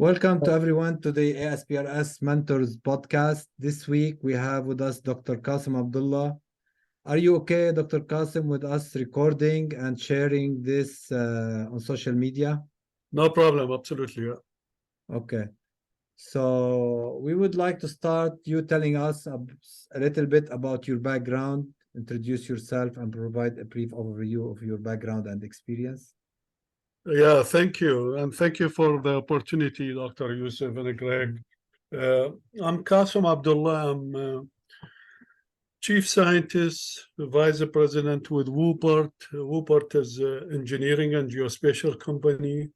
Welcome to everyone to the ASPRS Mentors podcast. This week we have with us Dr. Qassim Abdullah. Are you okay, Dr. Qassim, with us recording and sharing this on social media? No problem, absolutely. Yeah. Okay. So we would like to start you telling us a little bit about your background, introduce yourself, and provide a brief overview of your background and experience. Yeah, thank you. And thank you for the opportunity, Dr. Youssef and Greg. I'm Qassim Abdullah. I'm Chief Scientist, Vice President with Woopert. Woopert is an engineering and geospatial company.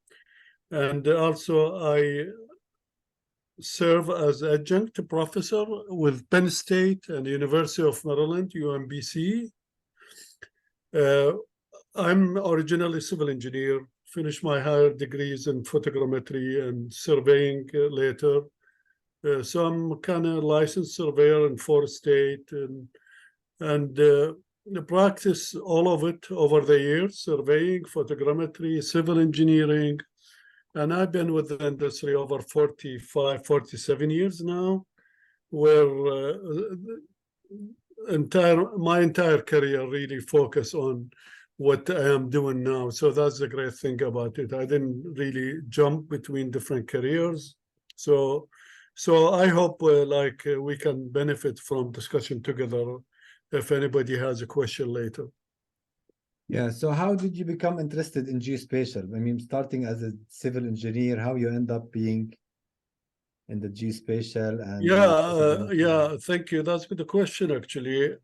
And also I serve as adjunct professor with Penn State and University of Maryland, UMBC. I'm originally civil engineer, finished my higher degrees in photogrammetry and surveying later. So I'm kind of licensed surveyor in 4 states and practice all of it over the years, surveying, photogrammetry, civil engineering. And I've been with the industry over 45, 47 years now, where my entire career really focused on what I am doing now. So that's the great thing about it. I didn't really jump between different careers. So I hope we can benefit from discussion together if anybody has a question later. Yeah, so how did you become interested in geospatial? I mean, starting as a civil engineer, how you end up being in the geospatial and yeah, thank you. That's a good question, actually.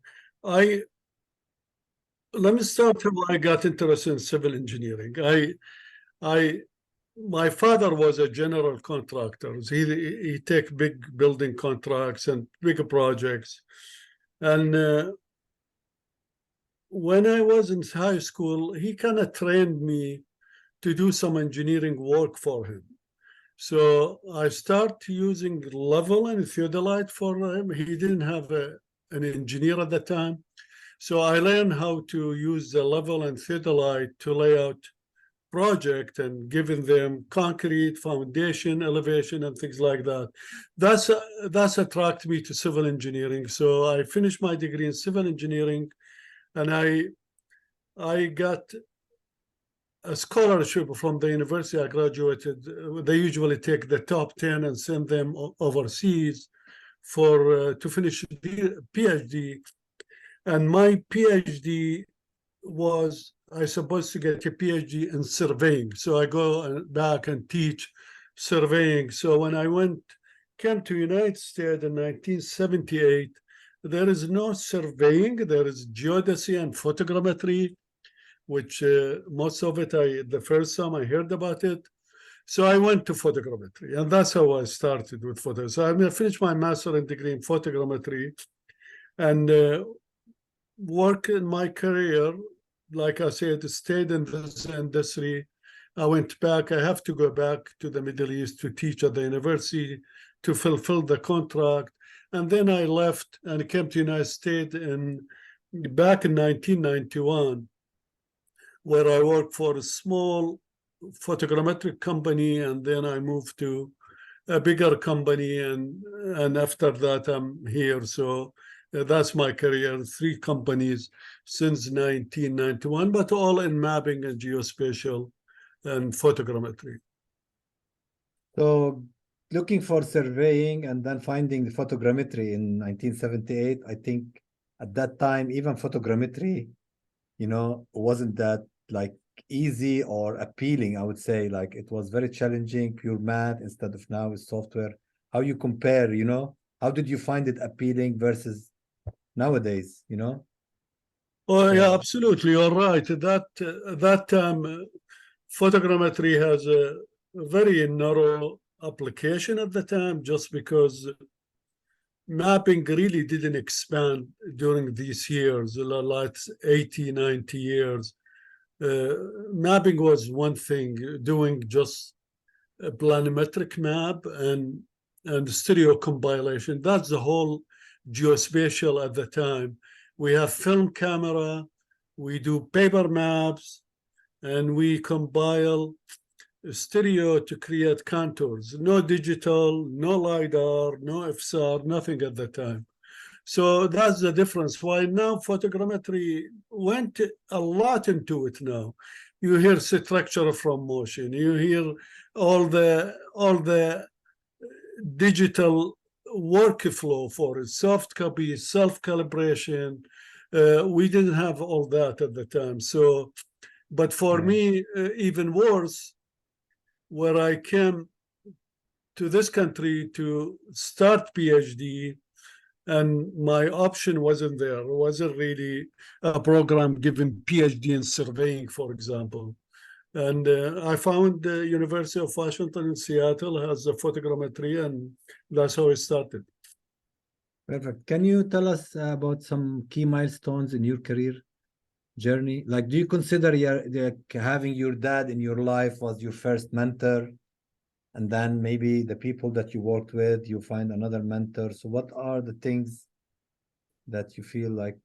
Let me start how I got interested in civil engineering. My father was a general contractor. He take big building contracts and big projects. And when I was in high school, he kind of trained me to do some engineering work for him. So I started using level and theodolite for him. He didn't have an engineer at the time. So I learned how to use the level and theodolite to lay out project and giving them concrete, foundation, elevation, and things like that. That's attracted me to civil engineering. So I finished my degree in civil engineering, and I got a scholarship from the university I graduated. They usually take the top 10 and send them overseas to finish the PhD. And my PhD was, I supposed to get a PhD in surveying. So I go back and teach surveying. So when I came to United States in 1978, there is no surveying, there is geodesy and photogrammetry, which most of it, the first time I heard about it. So I went to photogrammetry, and that's how I started with photo. So I finished my master's degree in photogrammetry, and work in my career, like I said, stayed in this industry. I went back. I have to go back to the Middle East to teach at the university to fulfill the contract. And then I left and came to the United States back in 1991, where I worked for a small photogrammetric company, and then I moved to a bigger company, and after that I'm here. So that's my career, 3 companies since 1991, but all in mapping and geospatial and photogrammetry. So looking for surveying and then finding the photogrammetry in 1978, I think at that time, even photogrammetry, wasn't that like easy or appealing. I would say like it was very challenging, pure math instead of now with software. How you compare, how did you find it appealing versus nowadays, Oh, yeah, absolutely. You're right. That time, photogrammetry has a very narrow application at the time, just because mapping really didn't expand during these years, like 80, 90 years. Mapping was one thing, doing just a planimetric map and stereo compilation. That's the whole geospatial at the time. We have film camera, we do paper maps, and we compile stereo to create contours. No digital, no LiDAR, no FSR, nothing at the time. So that's the difference. Why now photogrammetry went a lot into it now. You hear structure from motion. You hear all the digital workflow for it, soft copy, self-calibration. We didn't have all that at the time. So, but for me, even worse, where I came to this country to start PhD, and my option wasn't there. It wasn't really a program given PhD in surveying, for example. And I found the University of Washington in Seattle has a photogrammetry, and that's how it started. Perfect. Can you tell us about some key milestones in your career journey? Like, do you consider having your dad in your life was your first mentor? And then maybe the people that you worked with, you find another mentor. So what are the things that you feel like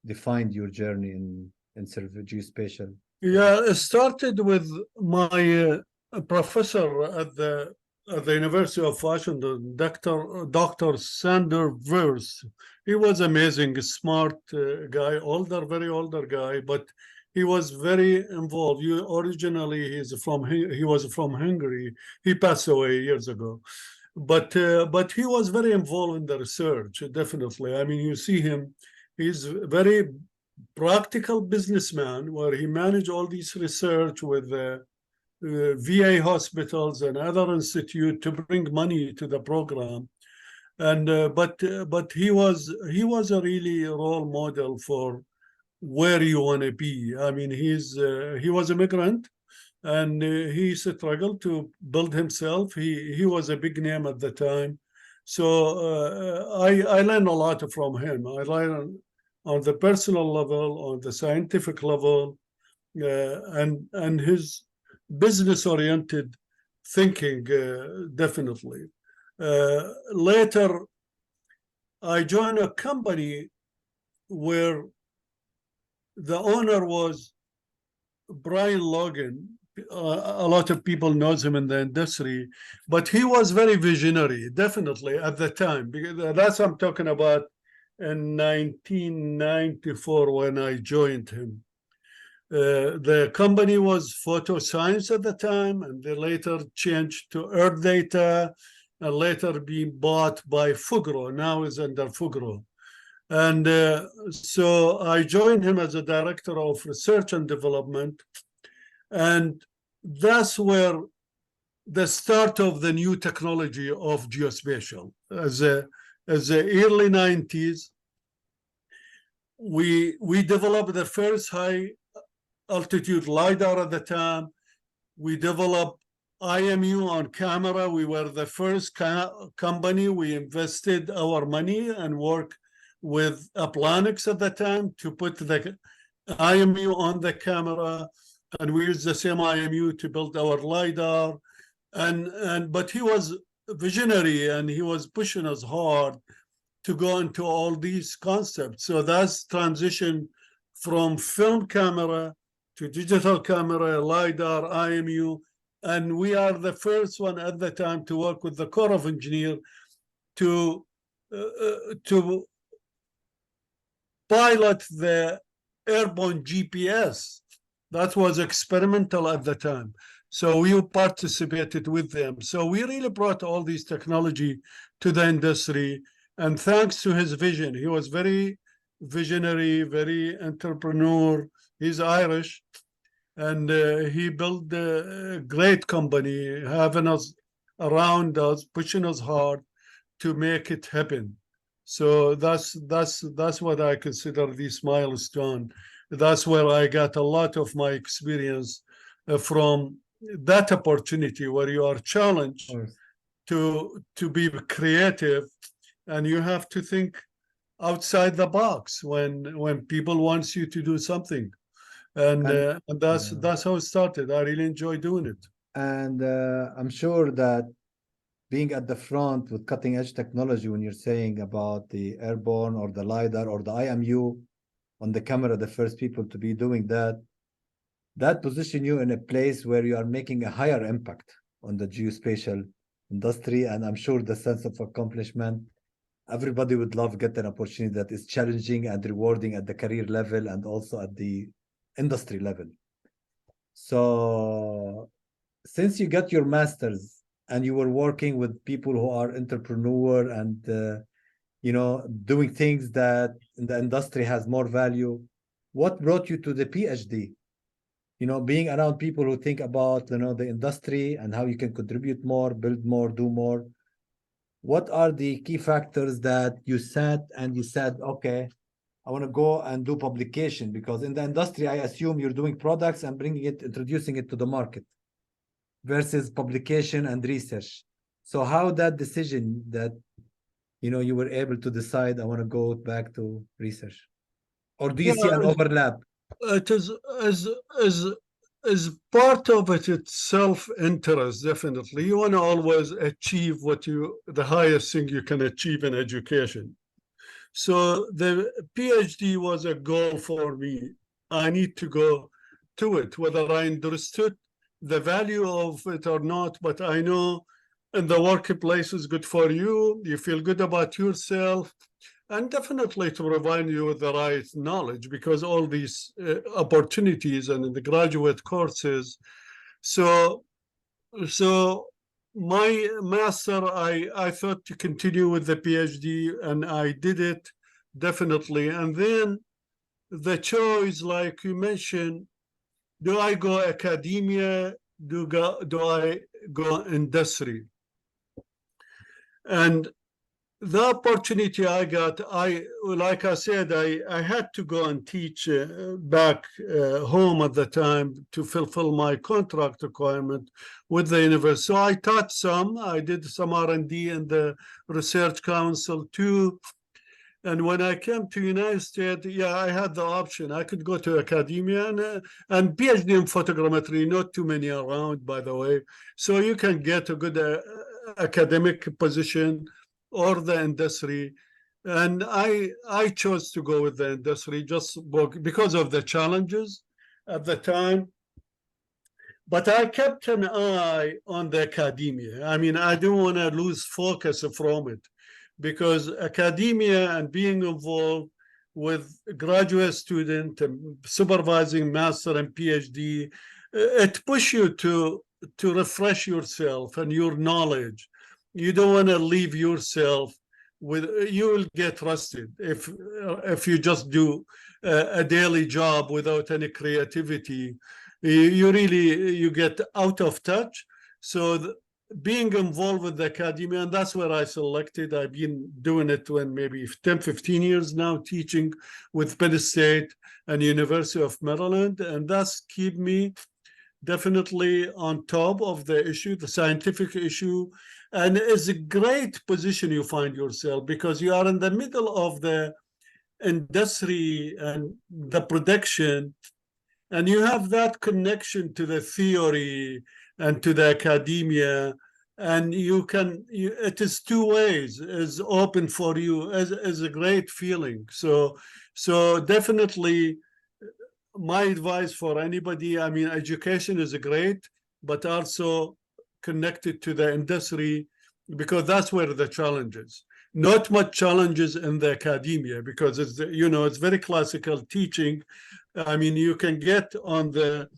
defined your journey in geospatial? Yeah, it started with my professor at the University of Washington, Dr. Sander Verse. He was amazing, smart guy, very older guy, but he was very involved. Originally, he was from Hungary. He passed away years ago, but he was very involved in the research. Definitely, I mean, you see him. He's very practical businessman where he managed all this research with VA hospitals and other institutes to bring money to the program. And but he was a really role model for where you want to be. I mean, he was a migrant, and he struggled to build himself. He was a big name at the time, so I learned a lot from him. I learned on the personal level, on the scientific level, and his business-oriented thinking, definitely. Later, I joined a company where the owner was Brian Logan. A lot of people knows him in the industry, but he was very visionary, definitely at the time. Because that's what I'm talking about in 1994 when I joined him. The company was Photo Science at the time, and they later changed to Earth Data, and later being bought by Fugro. Now is under Fugro. And so I joined him as a director of research and development. And that's where the start of the new technology of geospatial. As the early 90s, we developed the first high altitude LiDAR at the time. We developed IMU on camera. We were the first company. We invested our money and worked with Planix at the time to put the IMU on the camera, and we used the same IMU to build our LiDAR. But he was visionary, and he was pushing us hard to go into all these concepts. So that's transition from film camera to digital camera, LiDAR, IMU, and we are the first one at the time to work with the Corps of Engineers to pilot the airborne GPS. That was experimental at the time. So we participated with them. So we really brought all this technology to the industry. And thanks to his vision, he was very visionary, very entrepreneur. He's Irish. And he built a great company, having us around us, pushing us hard to make it happen. So that's what I consider this milestone. That's where I got a lot of my experience from that opportunity, where you are challenged to be creative, and you have to think outside the box when people want you to do something. And that's how it started. I really enjoy doing it. And I'm sure that being at the front with cutting edge technology, when you're saying about the airborne or the LiDAR or the IMU on the camera, the first people to be doing that, that position you in a place where you are making a higher impact on the geospatial industry. And I'm sure the sense of accomplishment, everybody would love get an opportunity that is challenging and rewarding at the career level and also at the industry level. So since you got your master's and you were working with people who are entrepreneur and doing things that in the industry has more value, what brought you to the PhD? Being around people who think about the industry and how you can contribute more, build more, do more. What are the key factors that you sat and you said, okay, I want to go and do publication? Because in the industry, I assume you're doing products and introducing it to the market versus publication and research. So how that decision that you were able to decide, I want to go back to research? Or do you see an overlap? It is as part of it, it's self-interest, definitely. You want to always achieve the highest thing you can achieve in education. So the PhD was a goal for me. I need to go to it, whether I understood the value of it or not, but I know in the workplace is good for you, you feel good about yourself, and definitely to provide you with the right knowledge, because all these opportunities and in the graduate courses. So my master, I thought to continue with the PhD, and I did it definitely. And then the choice, like you mentioned, do I go academia? Do I go industry? And the opportunity I got, like I said, I had to go and teach back home at the time to fulfill my contract requirement with the university. So I taught some. I did some R&D in the Research Council too. And when I came to United States, I had the option. I could go to academia and PhD in photogrammetry, not too many around, by the way. So you can get a good academic position or the industry. And I chose to go with the industry just because of the challenges at the time. But I kept an eye on the academia. I mean, I don't want to lose focus from it, because academia and being involved with graduate student and supervising master and PhD, it pushes you to refresh yourself and your knowledge. You don't want to leave yourself you will get rusted if you just do a daily job without any creativity. You get out of touch. So being involved with the academia, and that's where I selected. I've been doing it when maybe 10, 15 years now, teaching with Penn State and University of Maryland, and that's keep me definitely on top of the issue, the scientific issue. And it's a great position you find yourself, because you are in the middle of the industry and the production, and you have that connection to the theory and to the academia, and it is two ways, is open for you, as a great feeling. So definitely my advice for anybody, I mean, education is great, but also connected to the industry, because that's where the challenge is. Not much challenges in the academia, because it's very classical teaching. I mean, you can get on the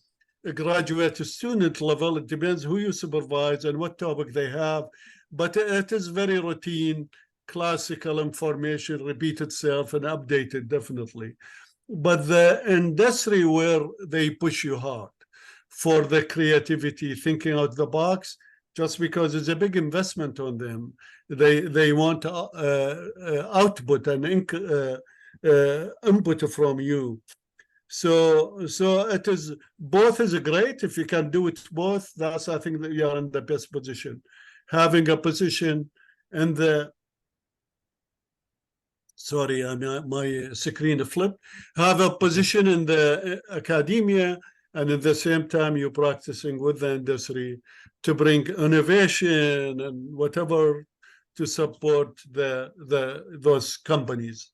graduate student level. It depends who you supervise and what topic they have, but it is very routine, classical information, repeat itself and updated, definitely. But the industry, where they push you hard for the creativity, thinking out the box, just because it's a big investment on them. They want output and input from you. So it is, both is great. If you can do it both, that's, I think that you are in the best position. Having a position in the, sorry, I mean, my screen flipped. Have a position in the academia, and at the same time you're practicing with the industry to bring innovation and whatever to support those companies.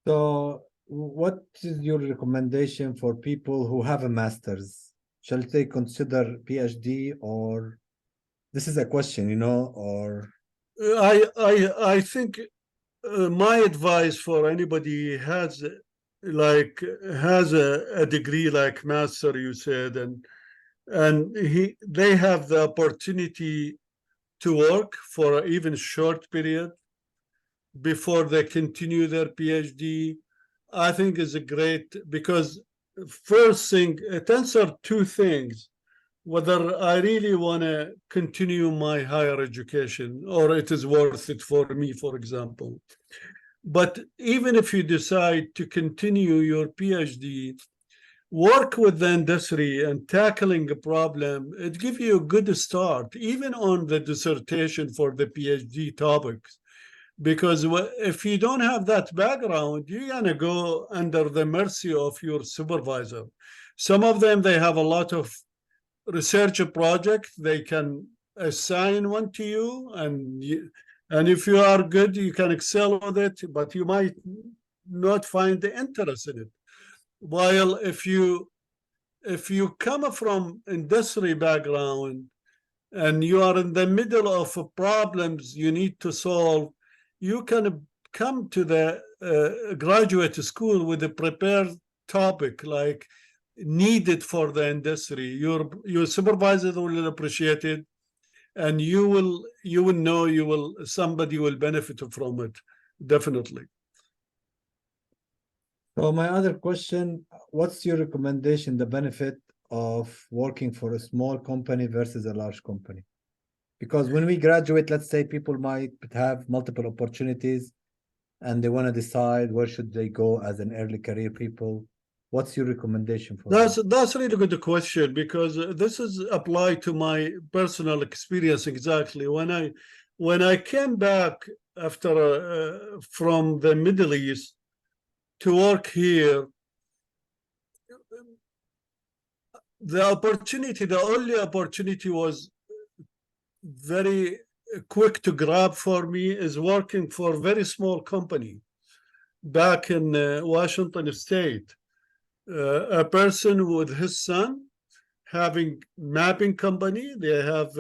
So what is your recommendation for people who have a master's? Shall they consider PhD, or this is a question, you know, or I think my advice for anybody has a degree like master, you said, and they have the opportunity to work for an even short period before they continue their PhD, I think is a great, because first thing, it answers two things: whether I really want to continue my higher education or it is worth it for me, for example. But even if you decide to continue your PhD, work with the industry and tackling a problem, it gives you a good start, even on the dissertation for the PhD topics. Because if you don't have that background, you're going to go under the mercy of your supervisor. Some of them, they have a lot of research project, they can assign one to you, and if you are good, you can excel with it, but you might not find the interest in it. While if you come from industry background and you are in the middle of problems you need to solve, you can come to the graduate school with a prepared topic like needed for the industry. Your supervisor will appreciate it, and you will know somebody will benefit from it, definitely. so my other question, what's your recommendation, the benefit of working for a small company versus a large company? Because when we graduate, let's say people might have multiple opportunities and they want to decide where should they go as an early career people. What's your recommendation for them? That's a really good question, because this is applied to my personal experience exactly. When I came back after from the Middle East to work here, the only opportunity was very quick to grab for me, is working for a very small company back in Washington State. A person with his son having mapping company. They have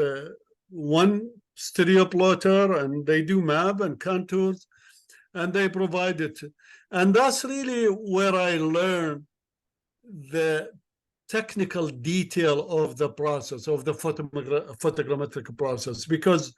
one stereo plotter, and they do map and contours, and they provide it. And that's really where I learned the technical detail of the process, of the photogrammetric process, because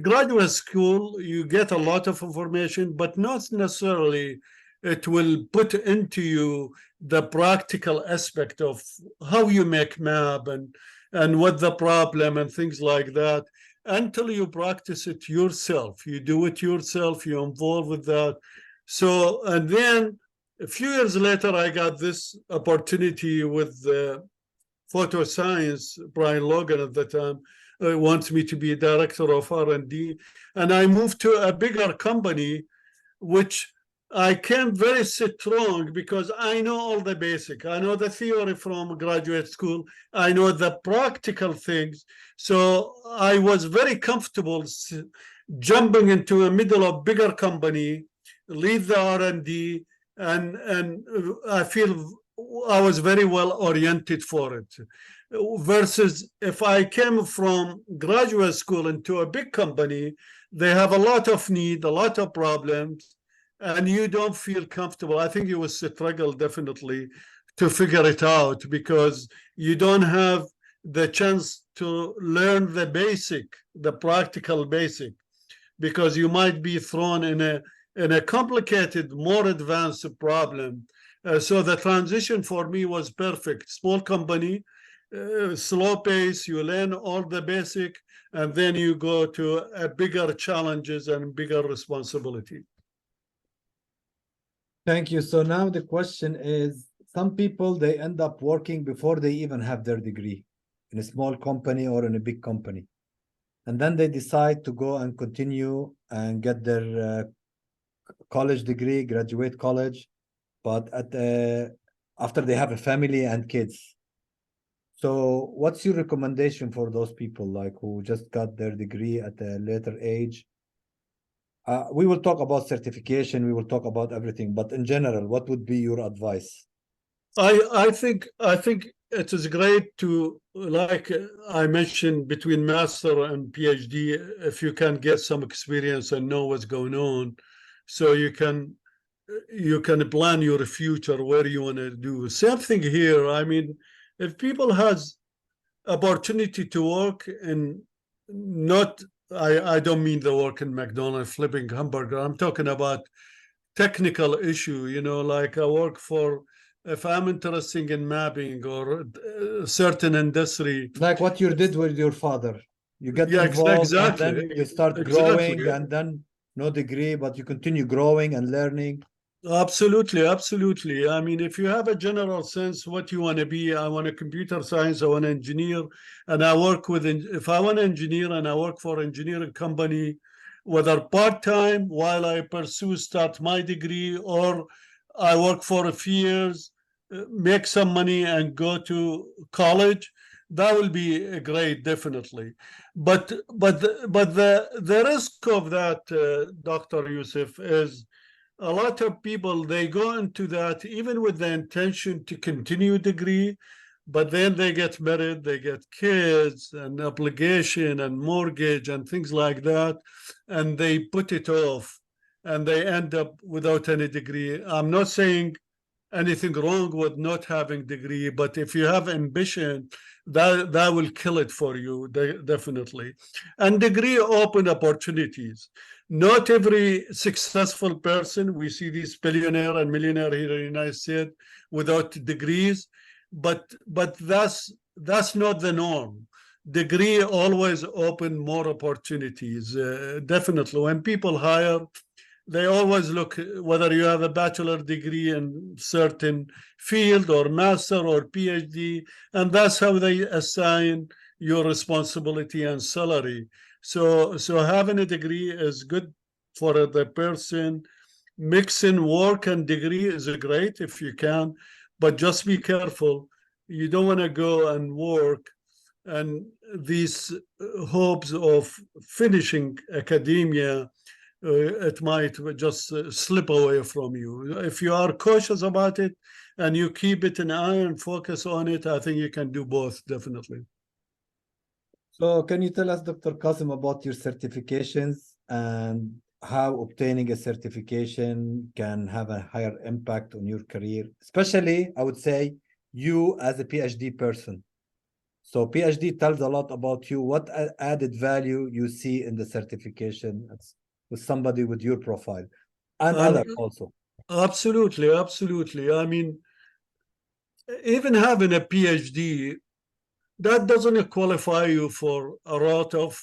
graduate school, you get a lot of information, but not necessarily it will put into you the practical aspect of how you make map and what the problem and things like that, until you practice it yourself. You do it yourself, you involve with that. So, and then a few years later, I got this opportunity with photo science. Brian Logan at the time wants me to be director of R&D, and I moved to a bigger company, which I came very strong because I know all the basic. I know the theory from graduate school. I know the practical things. So I was very comfortable jumping into a middle of bigger company, lead the R&D, and I feel I was very well oriented for it. Versus if I came from graduate school into a big company, they have a lot of need, a lot of problems, and you don't feel comfortable. I think you will struggle definitely to figure it out, because you don't have the chance to learn the basic, the practical basic, because you might be thrown in a complicated, more advanced problem. So the transition for me was perfect. Small company, slow pace, you learn all the basic, and then you go to a bigger challenges and bigger responsibility. Thank you. So now the question is, some people, they end up working before they even have their degree in a small company or in a big company. And then they decide to go and continue and get their college degree, graduate college, but after they have a family and kids. So what's your recommendation for those people, like who just got their degree at a later age? We will talk about certification, we will talk about everything, but in general, what would be your advice? I think it is great to, like I mentioned, between master and PhD, if you can get some experience and know what's going on, so you can plan your future, where you want to do. Same thing here. I mean, if people has opportunity to work in, not, I don't mean the work in McDonald's flipping hamburger. I'm talking about technical issue, like I work for, if I'm interested in mapping or a certain industry. Like what you did with your father. You get Yeah, involved and exactly. then you start Exactly. growing, and then no degree, but you continue growing and learning. Absolutely, absolutely. I mean, if you have a general sense what you want to be, I want a computer science, I want an engineer, and I work with, if I want an engineer and I work for engineering company, whether part-time while I start my degree, or I work for a few years, make some money and go to college, that will be great, definitely. But the risk of that, Dr. Youssef, is a lot of people, they go into that even with the intention to continue degree, but then they get married, they get kids and obligation and mortgage and things like that, and they put it off and they end up without any degree. I'm not saying anything wrong with not having degree, but if you have ambition, that will kill it for you, definitely. And degree open opportunities. Not every successful person, we see these billionaire and millionaire here in the United States without degrees, but that's not the norm. Degree always open more opportunities. Definitely, when people hire, they always look whether you have a bachelor degree in certain field or master or PhD, and that's how they assign your responsibility and salary. So having a degree is good for the person. Mixing work and degree is great if you can, but just be careful. You don't want to go and work and these hopes of finishing academia, it might just slip away from you. If you are cautious about it and you keep it an eye and focus on it, I think you can do both, definitely. So can you tell us, Dr. Qassim, about your certifications and how obtaining a certification can have a higher impact on your career? Especially, I would say, you as a PhD person. So PhD tells a lot about you. What added value you see in the certification with somebody with your profile and others also? Absolutely, absolutely. I mean, even having a PhD, that doesn't qualify you for a lot of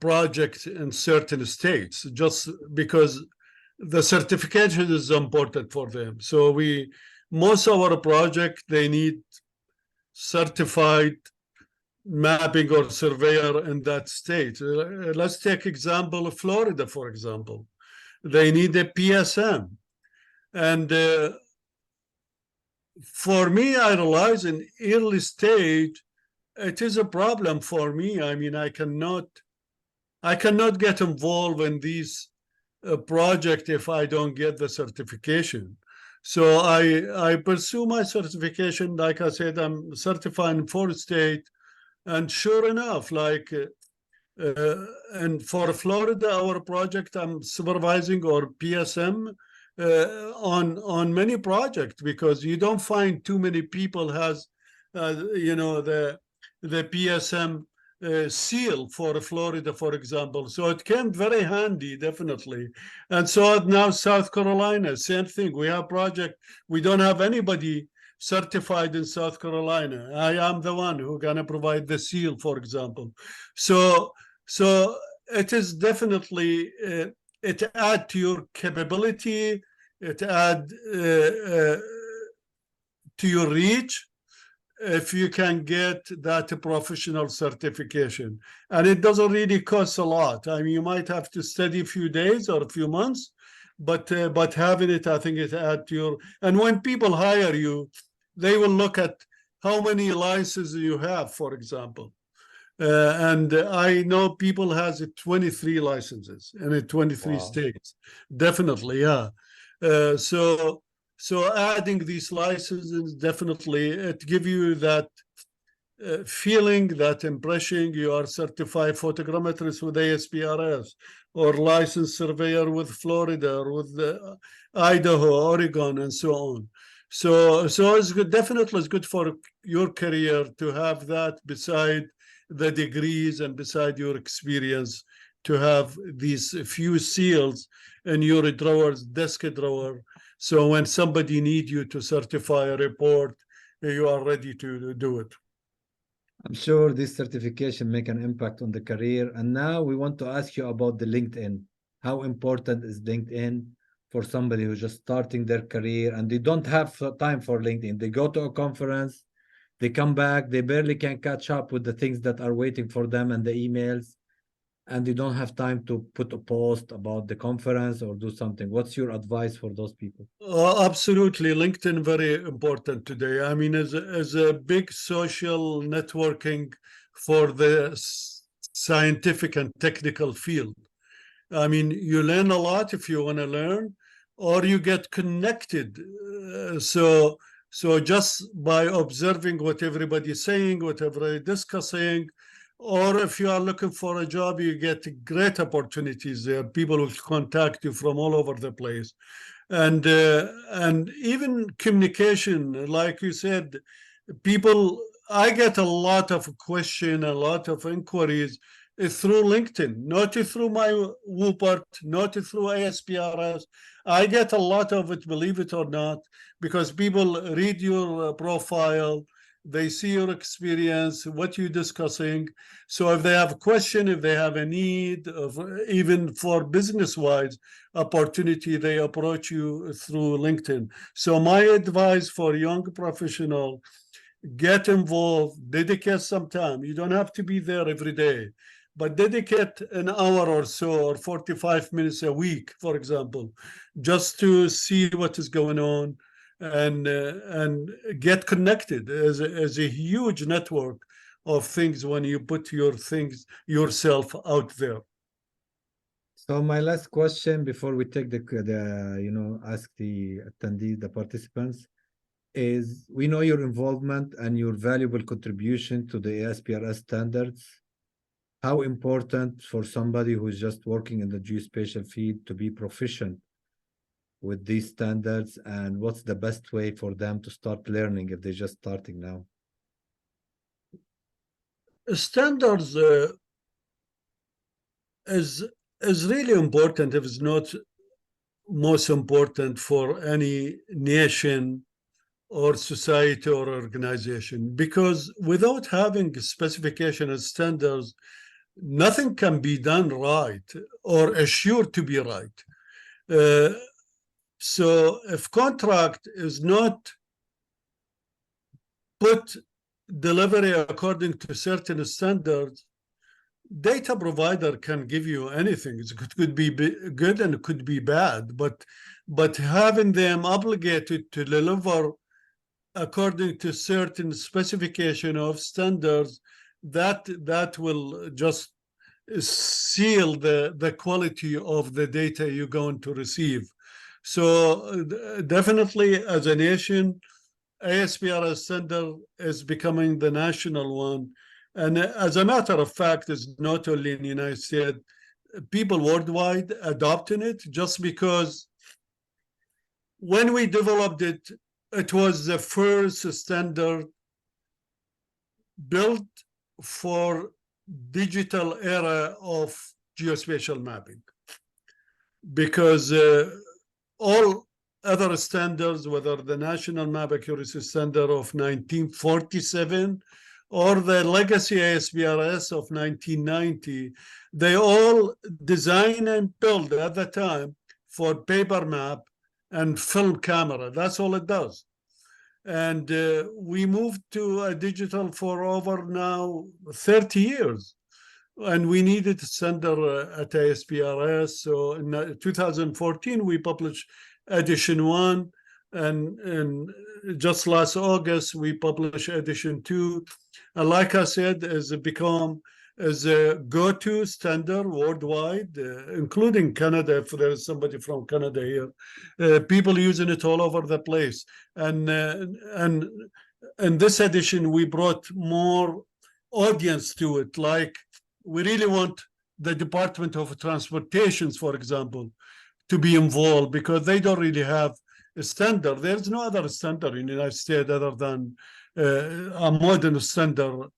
projects in certain states, just because the certification is important for them. So most of our project, they need certified mapping or surveyor in that state. Let's take example of Florida, for example. They need a PSM. And for me, I realize in early stage, it is a problem for me. I mean, I cannot get involved in these project if I don't get the certification. So I pursue my certification. Like I said, I'm certified in 4 states. And sure enough, like, and for Florida, our project, I'm supervising or PSM on many projects, because you don't find too many people has, the PSM seal for Florida, for example. So it came very handy, definitely. And so now South Carolina, same thing. We have project, we don't have anybody certified in South Carolina. I am the one who gonna provide the seal, for example. So it is definitely, it add to your capability, it add to your reach, if you can get that professional certification. And it doesn't really cost a lot. I mean, you might have to study a few days or a few months, but having it, I think it add to your, and when people hire you, they will look at how many licenses you have, for example. And I know people has 23 licenses in 23 Wow. states. Definitely, yeah. So adding these licenses, definitely it give you that feeling, that impression. You are certified photogrammetrist with ASPRS, or licensed surveyor with Florida, or with Idaho, Oregon, and so on. So it's good. Definitely, it's good for your career to have that beside the degrees and beside your experience, to have these few seals in your drawers, desk drawer. So when somebody needs you to certify a report, you are ready to do it. I'm sure this certification make an impact on the career. And now we want to ask you about the LinkedIn. How important is LinkedIn for somebody who's just starting their career and they don't have time for LinkedIn? They go to a conference, they come back, they barely can catch up with the things that are waiting for them and the emails, and they don't have time to put a post about the conference or do something. What's your advice for those people? Absolutely, LinkedIn very important today. I mean, as a big social networking for the scientific and technical field. I mean, you learn a lot if you want to learn, or you get connected. So just by observing what everybody's saying, what everybody's discussing, or if you are looking for a job, you get great opportunities there. People will contact you from all over the place, and even communication, like you said, people. I get a lot of question, a lot of inquiries through LinkedIn, not through my Woopert, not through ASPRS. I get a lot of it, believe it or not, because people read your profile, they see your experience, what you're discussing. So if they have a question, if they have a need, of, even for business-wise opportunity, they approach you through LinkedIn. So my advice for young professional, get involved, dedicate some time. You don't have to be there every day, but dedicate an hour or so, or 45 minutes a week, for example, just to see what is going on, and get connected. As a huge network of things when you put your things yourself out there. So my last question before we take the ask the attendees, the participants, is we know your involvement and your valuable contribution to the ASPRS standards. How important for somebody who's just working in the geospatial field to be proficient with these standards, and what's the best way for them to start learning if they're just starting now? Standards is really important, if it's not most important, for any nation or society or organization, because without having specification and standards, nothing can be done right or assured to be right. So if contract is not put delivery according to certain standards, data provider can give you anything. It could be good and it could be bad, but having them obligated to deliver according to certain specification of standards, that will just seal the quality of the data you're going to receive. So definitely, as a nation, ASPRS standard is becoming the national one. And as a matter of fact, it's not only in the United States, people worldwide adopting it, just because when we developed it, it was the first standard built for digital era of geospatial mapping, because all other standards, whether the National Map Accuracy Standard of 1947 or the legacy ASPRS of 1990, they all designed and built at the time for paper map and film camera. That's all it does. And we moved to a digital for over now 30 years. And we needed a standard at ASPRS. So in 2014, we published edition 1. and just last August we published edition 2, and like I said, has become as a go-to standard worldwide, including Canada. If there is somebody from Canada here, people using it all over the place. And in this edition, we brought more audience to it. Like we really want the Department of Transportations, for example, to be involved because they don't really have a standard. There's no other standard in the United States other than a modern standard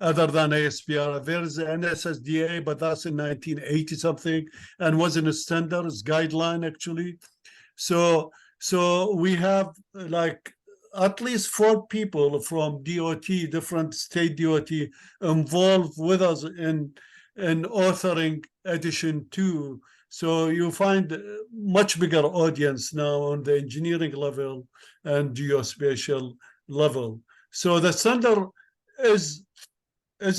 other than ASPR. There's an SSDA, but that's in 1980 something and wasn't a standard, it's guideline actually. So we have like at least 4 people from DOT, different state DOT, involved with us in authoring edition 2. So you find a much bigger audience now on the engineering level and geospatial level. So the standard is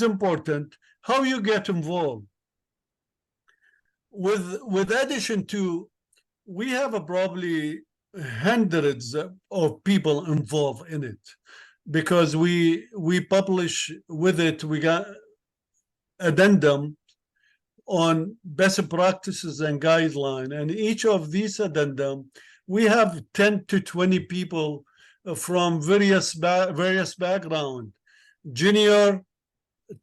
important. How you get involved with edition 2, we have probably hundreds of people involved in it because we publish with it, we got addendum on best practices and guideline, and each of these addendum we have 10 to 20 people from various background, junior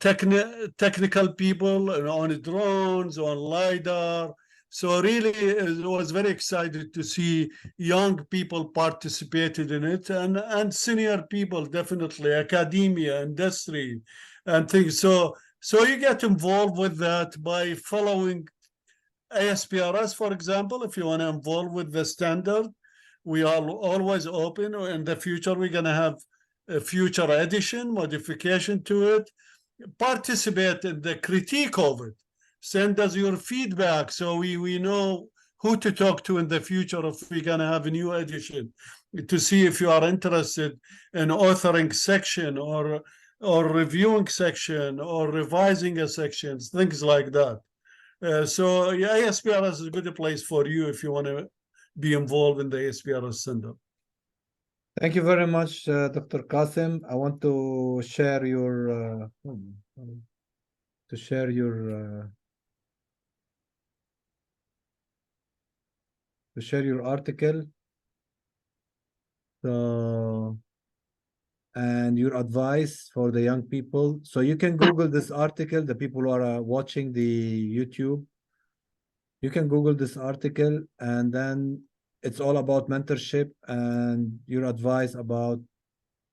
technical people on drones, on LiDAR. So really, it was very excited to see young people participated in it, and senior people, definitely, academia, industry, and things. So you get involved with that by following ASPRS, for example. If you want to involve with the standard, we are always open. In the future, we're going to have a future edition, modification to it. Participate in the critique of it. Send us your feedback so we know who to talk to in the future if we're going to have a new edition, to see if you are interested in authoring section or reviewing section or revising a section, things like that. So yeah, ASPRS is a good place for you if you want to be involved in the ASPRS Center. Thank you very much, Dr. Qassim. I want to share your article. So, and your advice for the young people. So you can Google this article. The people who are watching the YouTube, you can Google this article, and then it's all about mentorship and your advice about,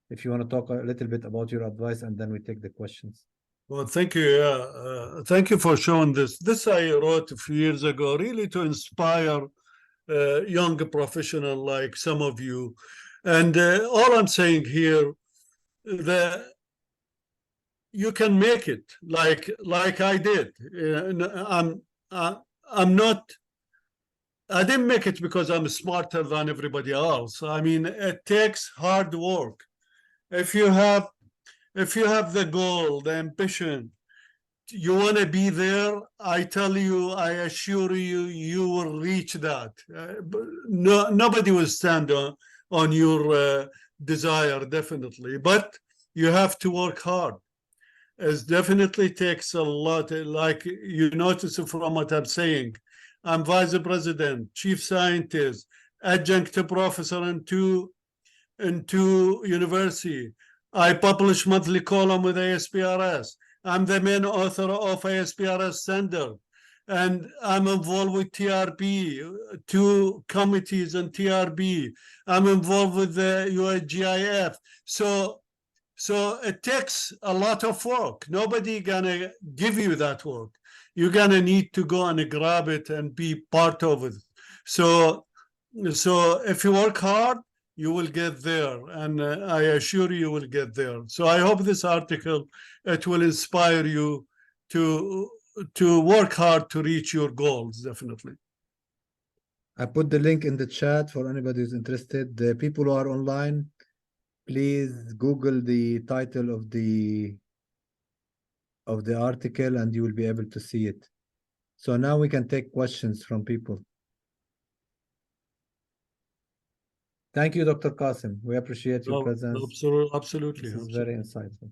if you want to talk a little bit about your advice, and then we take the questions. Well, thank you. Thank you for showing this. This I wrote a few years ago, really to inspire young professional like some of you. And all I'm saying here, that you can make it like I did. I'm not. I didn't make it because I'm smarter than everybody else. I mean, it takes hard work. If you have the goal, the ambition, you want to be there, I tell you, I assure you, you will reach that. Nobody will stand on your desire, definitely. But you have to work hard. It definitely takes a lot. Like you notice from what I'm saying, I'm vice president, chief scientist, adjunct professor in two university. I publish monthly column with ASPRS. I'm the main author of ASPRS standard, and I'm involved with TRB, 2 committees in TRB. I'm involved with the USGIF. So it takes a lot of work. Nobody gonna give you that work. You're gonna need to go and grab it and be part of it. So if you work hard, you will get there, and I assure you will get there. So I hope this article, it will inspire you to work hard to reach your goals, definitely. I put the link in the chat for anybody who's interested. The people who are online, please Google the title of the article and you will be able to see it. So now we can take questions from people. Thank you, Dr. Qassim. We appreciate your No, presence. absolutely. This is very insightful.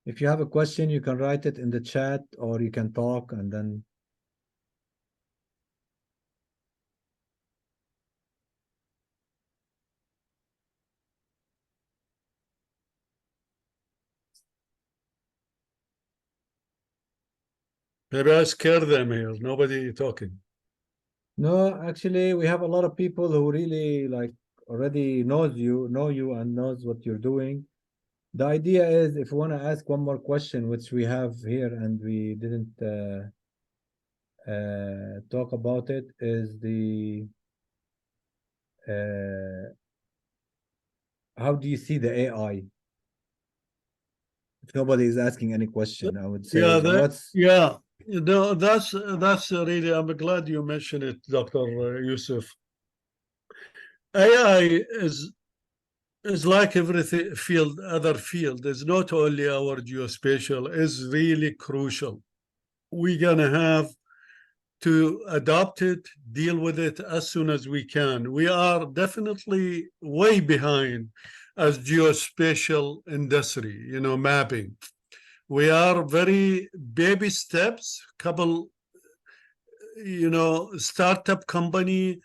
If you have a question, you can write it in the chat or you can talk and then. Maybe I scare them here. Nobody talking. No, actually, we have a lot of people who really like already know you and knows what you're doing. The idea is if you want to ask one more question, which we have here and we didn't talk about it, is the how do you see the AI? If nobody is asking any question, I would say what's No, that's really. I'm glad you mentioned it, Dr. Youssef. AI is like everything other field. It's not only our geospatial. Is really crucial. We're gonna have to adopt it, deal with it as soon as we can. We are definitely way behind as geospatial industry, mapping. We are very baby steps, couple, startup company,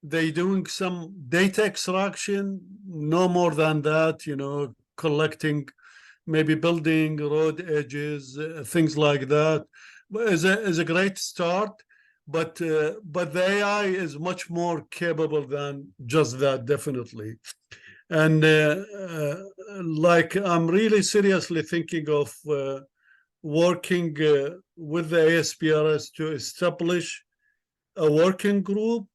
they doing some data extraction, no more than that, collecting, maybe building road edges, things like that. Is a great start, but the AI is much more capable than just that, definitely. And like I'm really seriously thinking of working with the ASPRS to establish a working group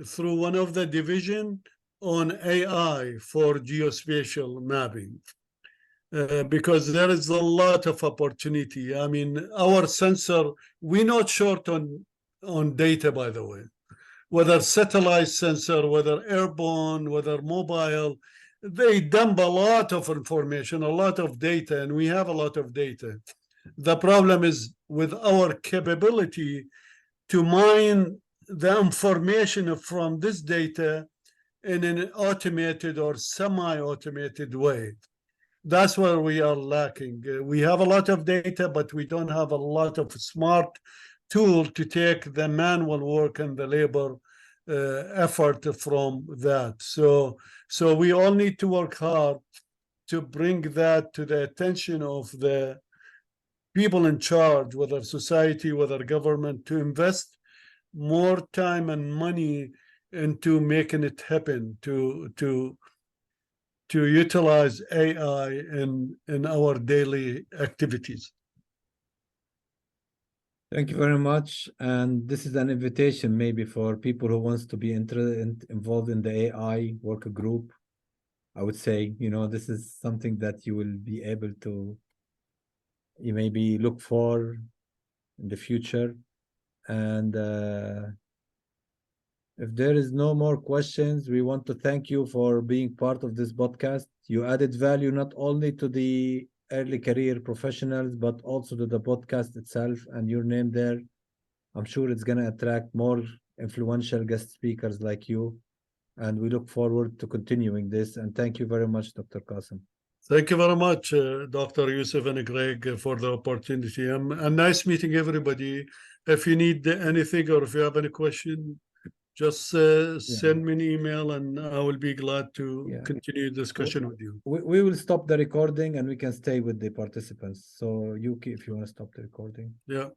through one of the division on AI for geospatial mapping. Because there is a lot of opportunity. I mean, our sensor, we're not short on data, by the way. Whether satellite sensor, whether airborne, whether mobile, they dump a lot of information, a lot of data, and we have a lot of data. The problem is with our capability to mine the information from this data in an automated or semi-automated way. That's where we are lacking. We have a lot of data, but we don't have a lot of smart tool to take the manual work and the labor effort from that. So we all need to work hard to bring that to the attention of the people in charge, whether society, whether government, to invest more time and money into making it happen, to utilize AI in our daily activities. Thank you very much. And this is an invitation maybe for people who wants to be involved in the AI work group. I would say, this is something that you will be able to maybe look for in the future. And if there is no more questions, we want to thank you for being part of this podcast. You added value not only to the early career professionals, but also to the podcast itself and your name there. I'm sure it's going to attract more influential guest speakers like you. And we look forward to continuing this. And thank you very much, Dr. Qassim. Thank you very much, Dr. Youssef and Greg, for the opportunity. And nice meeting everybody. If you need anything or if you have any question, just send me an email and I will be glad to continue discussion with you. We will stop the recording and we can stay with the participants. So Yuki, if you want to stop the recording. Yeah.